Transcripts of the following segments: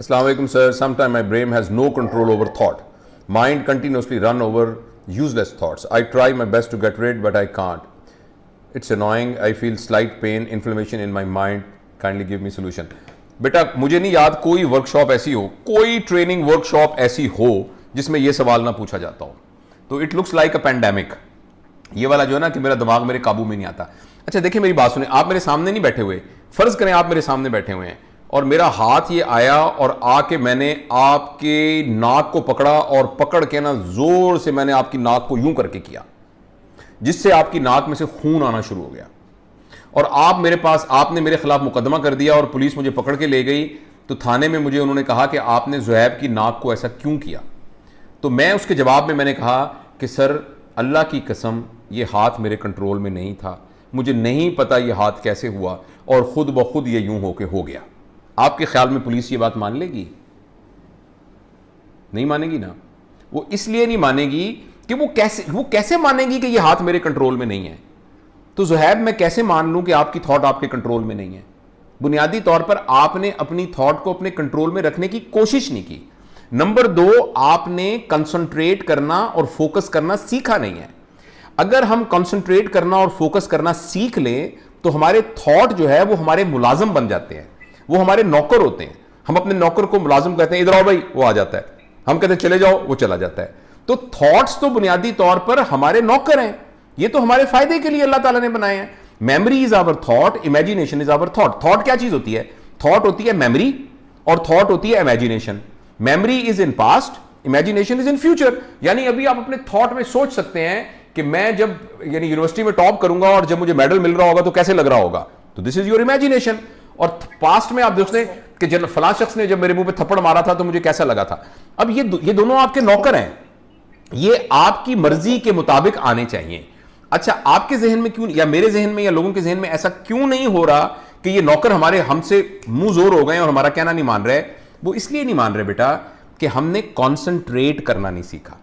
Assalamu alaikum, sir. Sometimes my brain has no control over thought. Mind continuously run over useless thoughts. I try my best to get rid, but I can't. It's annoying. I feel slight pain, inflammation in my mind. Kindly give me solution. बेटा मुझे नहीं याद कोई workshop ऐसी हो, कोई training workshop ऐसी हो जिसमें यह सवाल ना पूछा जाता हो. तो it looks like a pandemic. ये वाला जो है ना कि मेरा दिमाग मेरे काबू में नहीं आता. अच्छा देखिए मेरी बात सुने, आप मेरे सामने नहीं बैठे हुए, फर्ज करें आप मेरे सामने बैठे हुए हैं और मेरा हाथ ये आया और आके मैंने आपके नाक को पकड़ा और पकड़ के ना जोर से मैंने आपकी नाक को यूं करके किया जिससे आपकी नाक में से खून आना शुरू हो गया और आप मेरे पास, आपने मेरे खिलाफ मुकदमा कर दिया और पुलिस मुझे पकड़ के ले गई. तो थाने में मुझे उन्होंने कहा कि आपने ज़ुहैब की नाक को ऐसा क्यों किया. तो मैं उसके जवाब में मैंने कहा कि सर अल्लाह की कसम ये हाथ मेरे कंट्रोल में नहीं था, मुझे नहीं पता ये हाथ कैसे हुआ और खुद ब खुद ये यूं होके हो गया. आपके ख्याल में पुलिस ये बात मान लेगी? नहीं मानेगी ना. वो इसलिए नहीं मानेगी कि वो कैसे मानेगी कि ये हाथ मेरे कंट्रोल में नहीं है. तो ज़ुहैब मैं कैसे मान लूं कि आपकी थॉट आपके कंट्रोल में नहीं है? बुनियादी तौर पर आपने अपनी थॉट को अपने कंट्रोल में रखने की कोशिश नहीं की. नंबर 2, आपने कंसंट्रेट करना और फोकस करना सीखा नहीं है. अगर हम कंसंट्रेट करना और फोकस करना सीख लें तो हमारे थॉट जो है वो हमारे मुलाजिम बन जाते हैं, वो हमारे नौकर होते हैं. हम अपने नौकर को मुलाजिम कहते हैं, इधर आओ भाई, वो आ जाता है. हम कहते हैं चले जाओ, वो चला जाता है. तो थॉट्स तो बुनियादी तौर पर हमारे नौकर हैं. ये तो हमारे फायदे के लिए अल्लाह ताला ने बनाए हैं. Memory is our thought, imagination is our thought. Thought क्या चीज होती है? थॉट होती है मेमोरी और थॉट होती है imagination. Memory is in past, imagination is in future. यानी अभी आप अपने थॉट में सोच सकते हैं कि मैं जब यानी यूनिवर्सिटी में टॉप करूंगा और जब मुझे मेडल मिल रहा होगा तो कैसे लग रहा होगा. तो दिस इज योर इमेजिनेशन. और पास्ट में आप देखते कि जब फलां शख्स ने जब मेरे मुंह पे थप्पड़ मारा था तो मुझे कैसा लगा था. अब ये दोनों आपके नौकर हैं, ये आपकी मर्जी के मुताबिक आने चाहिए. अच्छा आपके जहन में क्यों, या मेरे जहन में या लोगों के जहन में ऐसा क्यों नहीं हो रहा कि ये नौकर हमारे हमसे मुंह जोर हो गए और हमारा कहना नहीं मान रहे? वो इसलिए नहीं मान रहे बेटा कि हमने कॉन्सेंट्रेट करना नहीं सीखा.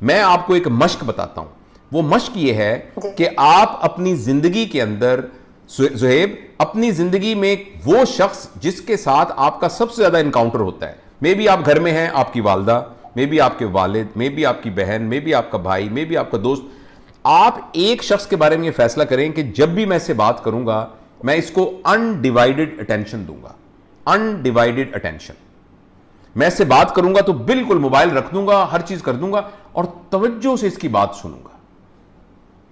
मैं आपको एक मश्क बताता हूं. वो मश्क ये है कि आप अपनी जिंदगी के अंदर, ज़ुहैब अपनी जिंदगी में वो शख्स जिसके साथ आपका सबसे ज्यादा इनकाउंटर होता है, मे बी आप घर में हैं, आपकी वालदा, मे बी आपके वालिद, मे बी आपकी बहन, मे बी आपका भाई, मे बी आपका दोस्त. आप एक शख्स के बारे में ये फैसला करें कि जब भी मैं इससे बात करूंगा मैं इसको अनडिवाइडेड अटेंशन दूंगा. Undivided attention. मैं इससे बात करूंगा तो बिल्कुल मोबाइल रख दूंगा, हर चीज कर दूंगा और तवज्जो से इसकी बात सुनूंगा.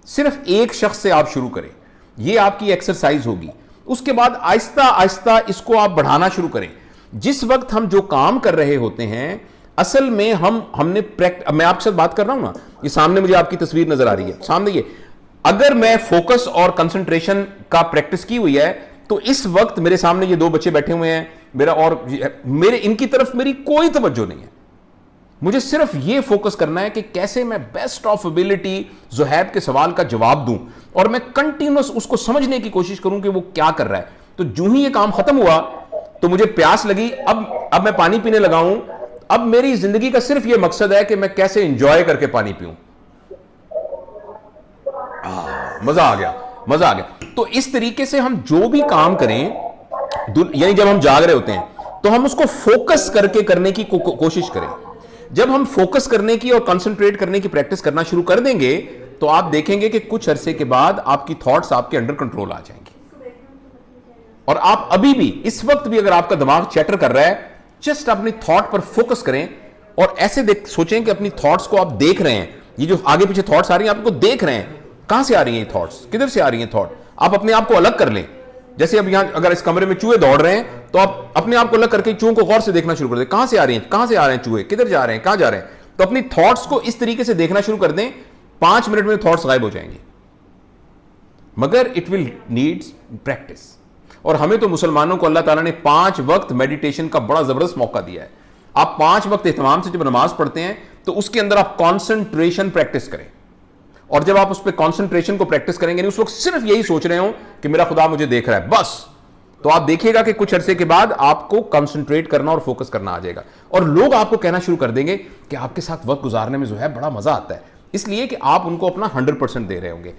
सिर्फ एक शख्स से आप शुरू करें, यह आपकी एक्सरसाइज होगी. उसके बाद आहिस्ता आहिस्ता इसको आप बढ़ाना शुरू करें. जिस वक्त हम जो काम कर रहे होते हैं असल में हमने मैं आपके साथ बात कर रहा हूं ना, ये सामने मुझे आपकी तस्वीर नजर आ रही है सामने. ये अगर मैं फोकस और कंसंट्रेशन का प्रैक्टिस की हुई है तो इस वक्त मेरे सामने ये 2 बच्चे बैठे हुए हैं, मेरे इनकी तरफ मेरी कोई तवज्जो नहीं है. मुझे सिर्फ ये फोकस करना है कि कैसे मैं बेस्ट ऑफ एबिलिटी ज़ुहैब के सवाल का जवाब दूं और मैं कंटिन्यूअस उसको समझने की कोशिश करूं कि वो क्या कर रहा है. तो जो ही ये काम खत्म हुआ तो मुझे प्यास लगी, अब मैं पानी पीने लगा हूं. अब मेरी जिंदगी का सिर्फ ये मकसद है कि मैं कैसे एंजॉय करके पानी पीऊं. मजा आ गया, मजा आ गया. तो इस तरीके से हम जो भी काम करें, यानी जब हम जाग रहे होते हैं तो हम उसको फोकस करके करने की कोशिश करें. जब हम फोकस करने की और कंसंट्रेट करने की प्रैक्टिस करना शुरू कर देंगे तो आप देखेंगे कि कुछ अरसे के बाद आपकी थॉट्स आपके अंडर कंट्रोल आ जाएंगी. और आप अभी भी इस वक्त भी अगर आपका दिमाग चैटर कर रहा है, जस्ट अपनी थॉट पर फोकस करें और ऐसे सोचें कि अपनी थॉट्स को आप देख रहे हैं. ये जो आगे पीछे थॉट्स आ रही हैं आप इनको देख रहे हैं, कहां से आ रही हैं ये थॉट्स, किधर से आ रही हैं थॉट. आप अपने आप को अलग कर लें. जैसे अब यहां अगर इस कमरे में चूहे दौड़ रहे हैं तो आप अपने आप को अलग करके चूहों को गौर से देखना शुरू कर दें. कहां से आ रही हैं, कहां से आ रहे हैं चूहे, किधर जा रहे हैं, कहां जा रहे हैं. तो अपनी थॉट्स को इस तरीके से देखना शुरू कर दें, 5 मिनट में थॉट्स गायब हो जाएंगे. मगर इट विल नीड्स प्रैक्टिस. और हमें तो मुसलमानों को अल्लाह ताला ने 5 वक्त मेडिटेशन का बड़ा जबरदस्त मौका दिया है. आप 5 वक्त इत्मीनान से जब नमाज पढ़ते हैं तो उसके अंदर आप कॉन्सेंट्रेशन प्रैक्टिस करें. और जब आप उस पर कॉन्सेंट्रेशन को प्रैक्टिस करेंगे, उस वक्त सिर्फ यही सोच रहे हो कि मेरा खुदा मुझे देख रहा है बस, तो आप देखिएगा कि कुछ अरसे के बाद आपको कॉन्सेंट्रेट करना और फोकस करना आ जाएगा. और लोग आपको कहना शुरू कर देंगे कि आपके साथ वक्त गुजारने में जो है बड़ा मजा आता है, इसलिए कि आप उनको अपना 100% दे रहे होंगे.